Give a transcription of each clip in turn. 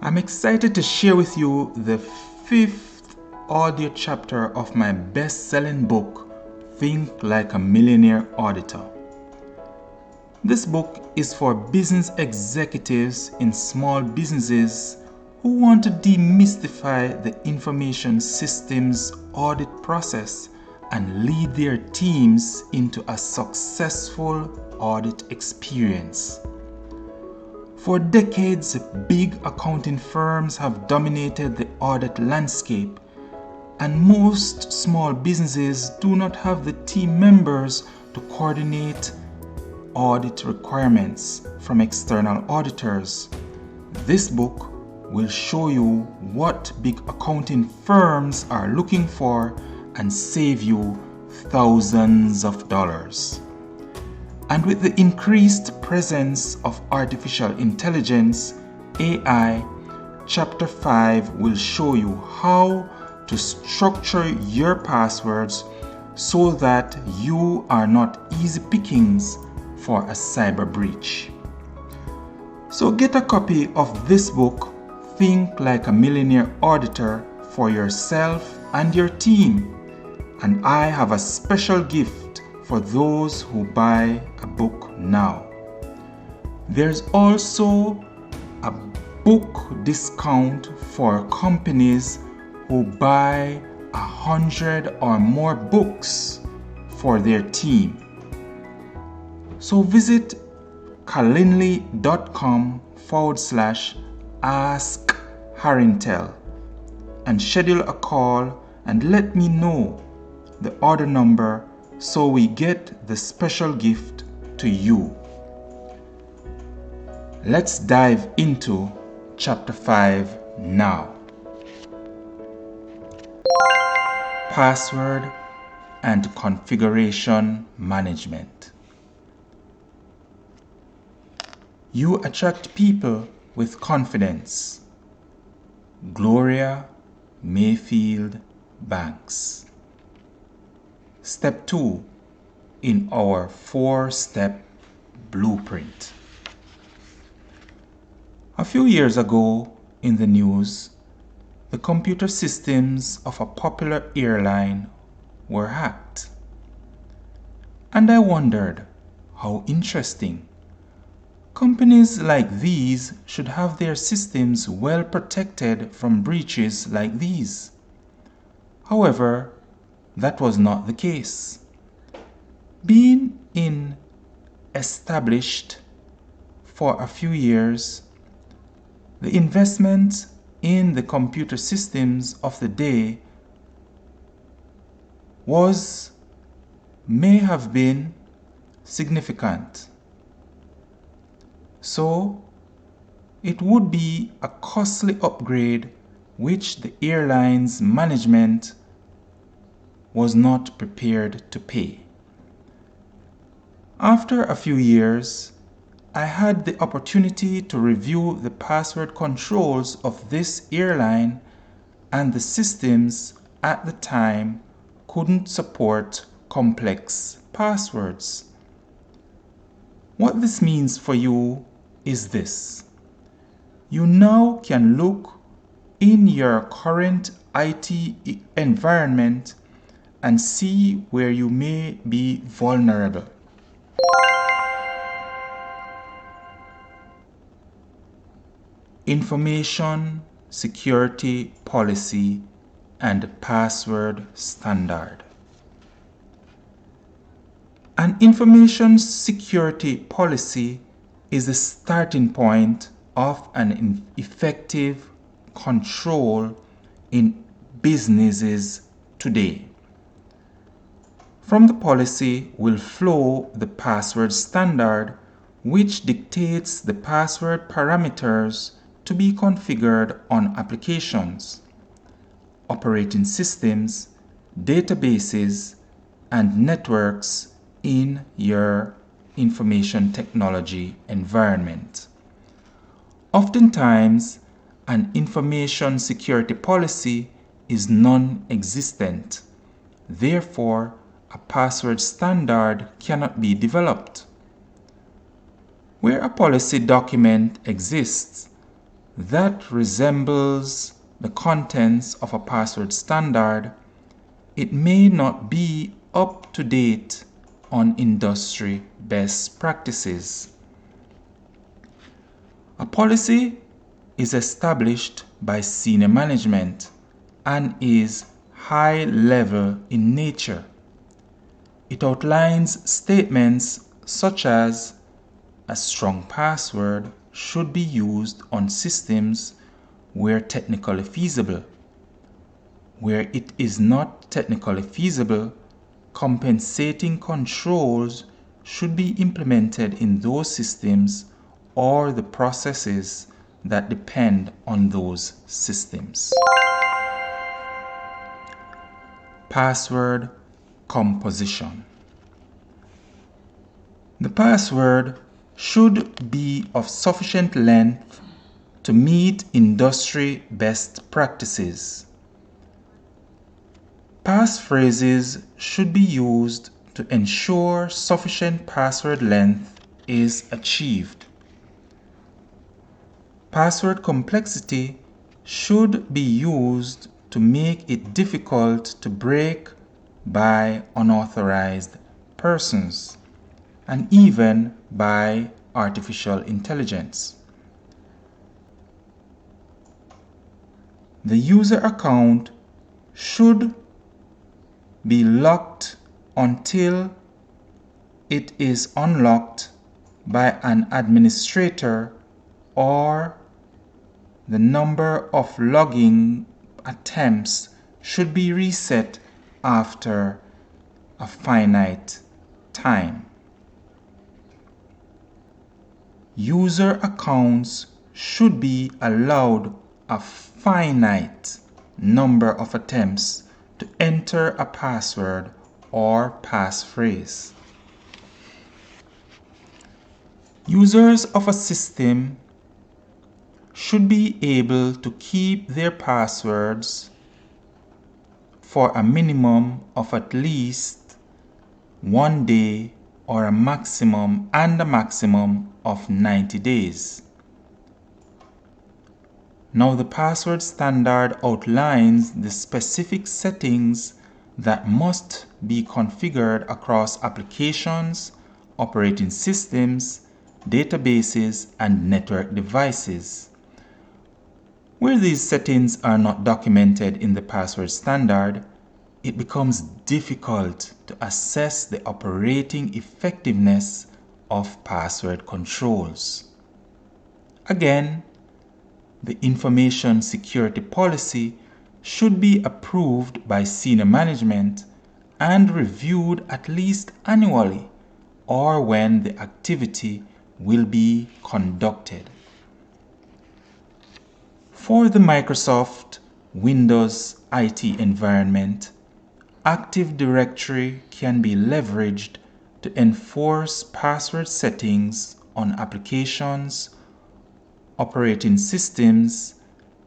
I'm excited to share with you the 5th audio chapter of my best-selling book, Think Like a Millionaire Auditor. This book is for business executives in small businesses who want to demystify the information systems audit process and lead their teams into a successful audit experience. For decades, big accounting firms have dominated the audit landscape, and most small businesses do not have the team members to coordinate audit requirements from external auditors. This book will show you what big accounting firms are looking for and save you thousands of dollars. And with the increased presence of artificial intelligence, AI, Chapter 5 will show you how to structure your passwords so that you are not easy pickings for a cyber breach. So get a copy of this book, Think Like a Millionaire Auditor, for yourself and your team. And I have a special gift for those who buy a book now. There's also a book discount for companies who buy 100 or more books for their team. So visit calendly.com/ask Harringtel and schedule a call and let me know the order number so we get the special gift to you. Let's dive into Chapter 5 now. Password and configuration management. You attract people with confidence. Gloria Mayfield Banks. Step 2 in our 4-step blueprint. A few years ago in the news, the computer systems of a popular airline were hacked. And I wondered, how interesting. Companies like these should have their systems well protected from breaches like these. However, that was not the case. Being established for a few years, the investment in the computer systems of the day may have been significant. So it would be a costly upgrade which the airline's management was not prepared to pay. After a few years, I had the opportunity to review the password controls of this airline, and the systems at the time couldn't support complex passwords. What this means for you is this. You now can look in your current IT environment and see where you may be vulnerable. Information security policy and password standard. An information security policy is the starting point of an effective control in businesses today. From the policy will flow the password standard, which dictates the password parameters to be configured on applications, operating systems, databases, and networks in your information technology environment. Oftentimes, an information security policy is non-existent. Therefore, a password standard cannot be developed. Where a policy document exists, that resembles the contents of a password standard, it may not be up to date on industry best practices. A policy is established by senior management and is high level in nature. It outlines statements such as a strong password should be used on systems where technically feasible. Where it is not technically feasible, compensating controls should be implemented in those systems or the processes that depend on those systems. Password composition. The password should be of sufficient length to meet industry best practices. Passphrases should be used to ensure sufficient password length is achieved. Password complexity should be used to make it difficult to break by unauthorized persons and even by artificial intelligence. The user account should be locked until it is unlocked by an administrator, or the number of logging attempts should be reset after a finite time. User accounts should be allowed a finite number of attempts to enter a password or passphrase. Users of a system should be able to keep their passwords for a minimum of at least 1 day or a maximum of 90 days. Now, the password standard outlines the specific settings that must be configured across applications, operating systems, databases, and network devices. Where these settings are not documented in the password standard, it becomes difficult to assess the operating effectiveness of password controls. Again, the information security policy should be approved by senior management and reviewed at least annually or when the activity will be conducted. For the Microsoft Windows IT environment, Active Directory can be leveraged to enforce password settings on applications, operating systems,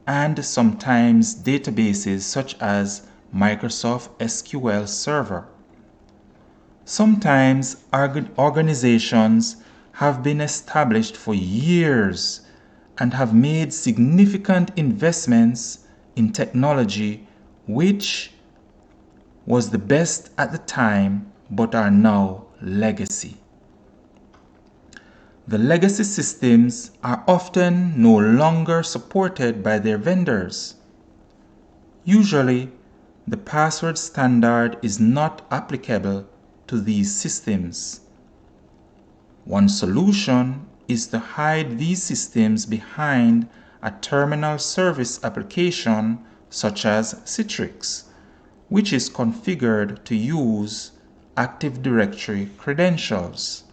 and sometimes databases such as Microsoft SQL Server. Sometimes organizations have been established for years and have made significant investments in technology which was the best at the time but are now legacy. The legacy systems are often no longer supported by their vendors. Usually, the password standard is not applicable to these systems. One solution is to hide these systems behind a terminal service application such as Citrix, which is configured to use Active Directory credentials.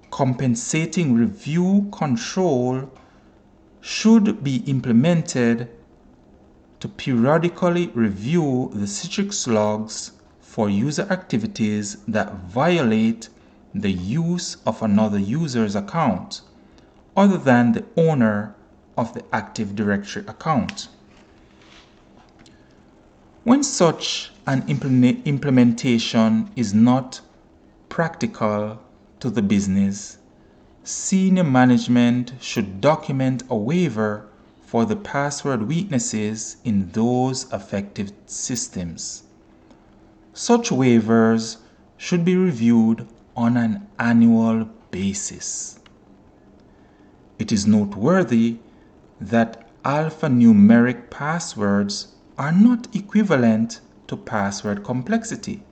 Compensating review control should be implemented to periodically review the Citrix logs for user activities that violate the use of another user's account other than the owner of the Active Directory account. When such an implementation is not practical to the business, senior management should document a waiver for the password weaknesses in those affected systems. Such waivers should be reviewed on an annual basis. It is noteworthy that alphanumeric passwords are not equivalent to password complexity.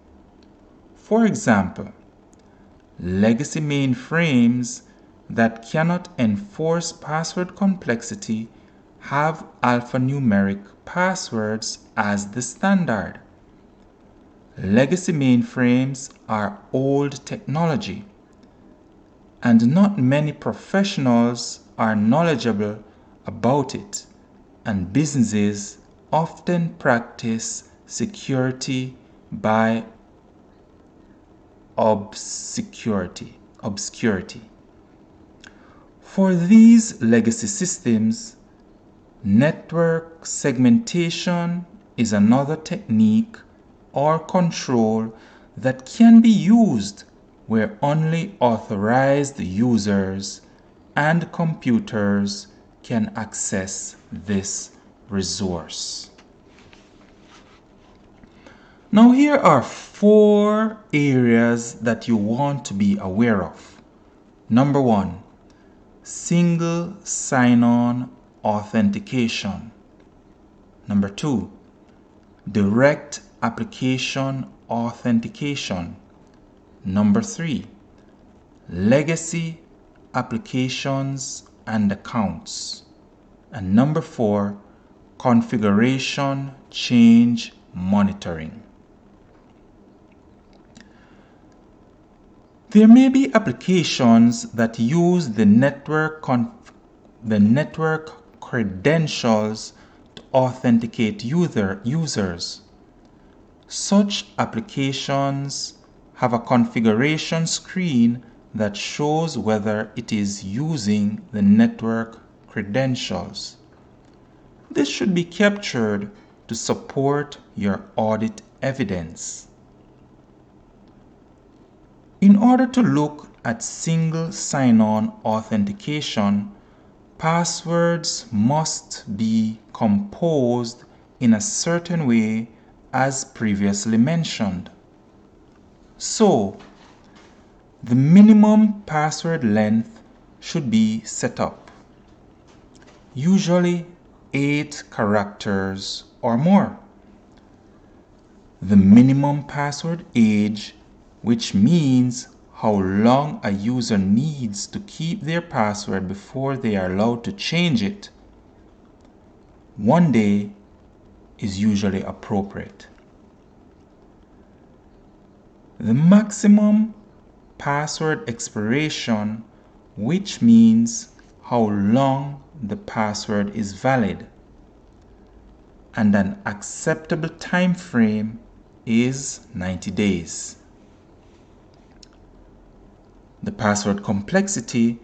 For example, legacy mainframes that cannot enforce password complexity have alphanumeric passwords as the standard. Legacy mainframes are old technology, and not many professionals are knowledgeable about it, and businesses often practice security by obscurity. For these legacy systems, network segmentation is another technique or control that can be used where only authorized users and computers can access this resource. Now here are 4 areas that you want to be aware of. Number 1, single sign-on authentication. Number 2, direct application authentication. Number 3, legacy applications and accounts. And number 4, configuration change monitoring. There may be applications that use the network credentials to authenticate users. Such applications have a configuration screen that shows whether it is using the network credentials. This should be captured to support your audit evidence. In order to look at single sign-on authentication, passwords must be composed in a certain way as previously mentioned. So, the minimum password length should be set up, usually 8 characters or more. The minimum password age, which means how long a user needs to keep their password before they are allowed to change it, 1 day is usually appropriate. The maximum password expiration, which means how long the password is valid, and an acceptable time frame is 90 days. The password complexity,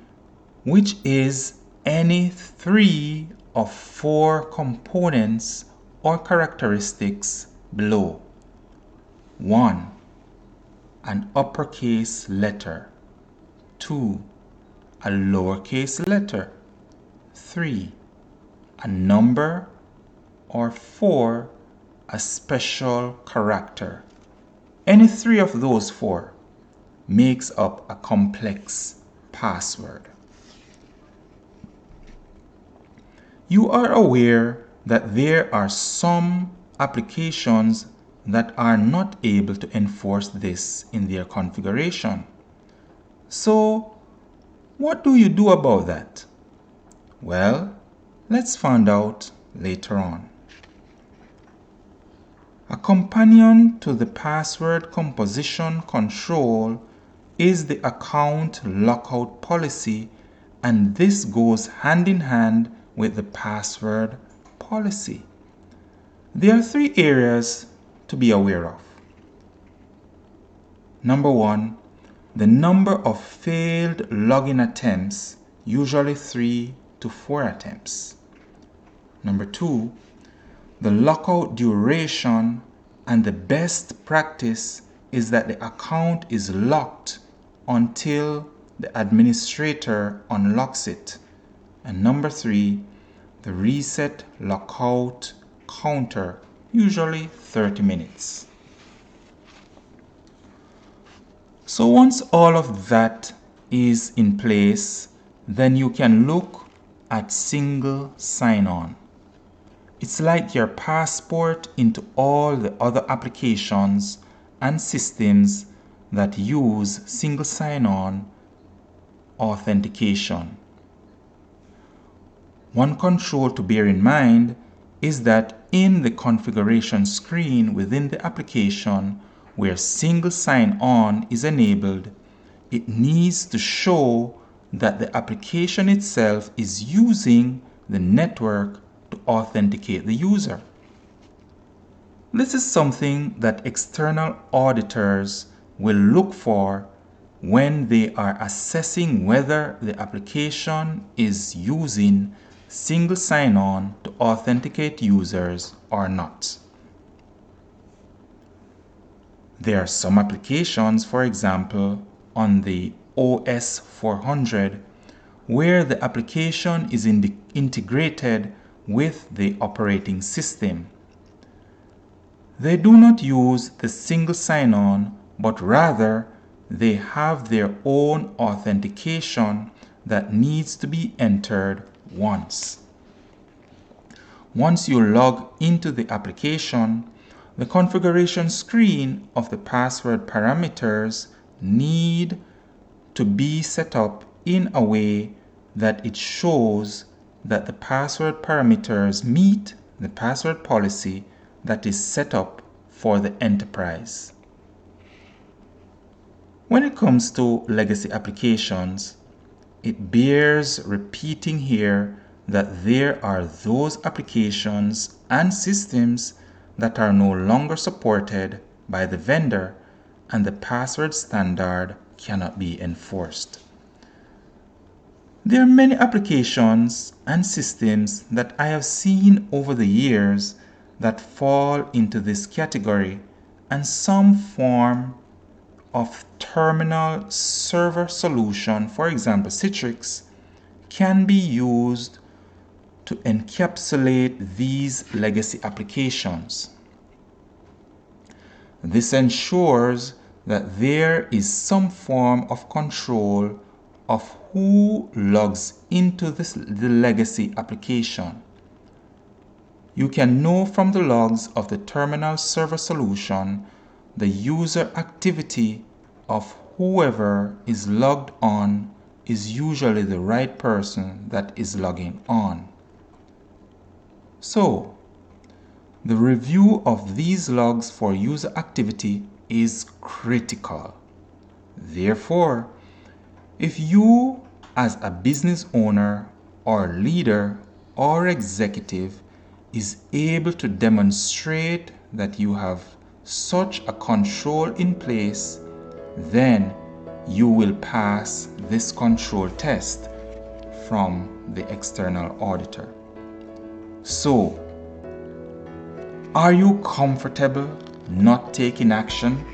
which is any 3 of 4 components or characteristics below. 1, an uppercase letter. 2, a lowercase letter. 3, a number. Or 4, a special character. Any 3 of those 4 makes up a complex password. You are aware that there are some applications that are not able to enforce this in their configuration. So, what do you do about that? Well, let's find out later on. A companion to the password composition control is the account lockout policy, and this goes hand in hand with the password policy. There are 3 areas to be aware of. Number 1, the number of failed login attempts, usually 3 to 4 attempts. Number 2, the lockout duration, and the best practice is that the account is locked until the administrator unlocks it. And number 3, the reset lockout counter, usually 30 minutes. So once all of that is in place, then you can look at single sign-on. It's like your passport into all the other applications and systems that use single sign-on authentication. One control to bear in mind is that in the configuration screen within the application where single sign-on is enabled, it needs to show that the application itself is using the network to authenticate the user. This is something that external auditors will look for when they are assessing whether the application is using single sign-on to authenticate users or not. There are some applications, for example, on the OS 400, where the application is integrated with the operating system. They do not use the single sign-on, but rather they have their own authentication that needs to be entered once. Once you log into the application, the configuration screen of the password parameters need to be set up in a way that it shows that the password parameters meet the password policy that is set up for the enterprise. When it comes to legacy applications, it bears repeating here that there are those applications and systems that are no longer supported by the vendor and the password standard cannot be enforced. There are many applications and systems that I have seen over the years that fall into this category, and some form of terminal server solution, for example Citrix, can be used to encapsulate these legacy applications. This ensures that there is some form of control of who logs into the legacy application. You can know from the logs of the terminal server solution the user activity of whoever is logged on is usually the right person that is logging on. So, the review of these logs for user activity is critical. Therefore, if you as a business owner or leader or executive is able to demonstrate that you have such a control in place, then you will pass this control test from the external auditor. So, are you comfortable not taking action